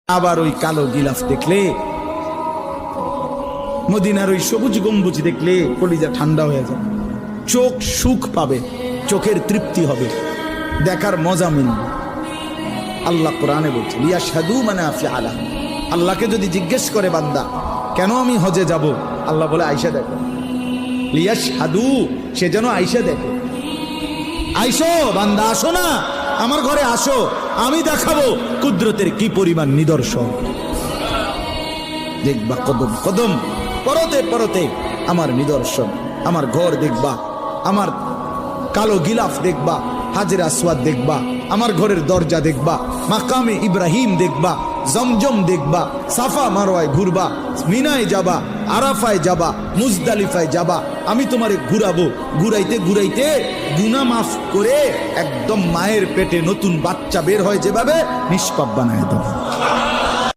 আবার ওই কালো গিলাফ দেখলে, মদিনার ওই সবুজ গম্বুজ দেখলে কলিজা ঠান্ডা হয়ে যাবে, চোখ সুখ পাবে, চোখের তৃপ্তি হবে, দেখার মজা মিলবে। আল্লাহ কোরআনে বলছে লিয়াশহাদু মানাফিআ লাহুম। আল্লাহকে যদি জিজ্ঞেস করে বান্দা কেন আমি হজে যাব, আল্লাহ বলে আয়েশা দেখো। লিয়াশহাদু, সে যেন আয়েশা দেখে। আইসো বান্দা, আসো না আমার ঘরে, আসো, আমি দেখাবো কুদরতের কি পরিমাণ নিদর্শন। দেখবা কদম কদম, পরতে পরতে আমার নিদর্শন। আমার ঘর দেখবা, আমার কালো গিলাফ দেখবা, হাজরে আসওয়াদ দেখবা, আমার ঘরের দরজা দেখবা, মাকামে ইব্রাহিম দেখবা, জমজম দেখবা, সাফা মারওয়ায় ঘুরবা, মিনায় যাবা, আরাফায় যাবা, মুজদালিফায় যাবা। আমি তোমারে ঘুরাবো, ঘুরাইতে ঘুরাইতে গুনাহ মাফ করে একদম মায়ের পেটে নতুন বাচ্চা বের হয় যেভাবে, নিষ্পাপ বানায় দাও।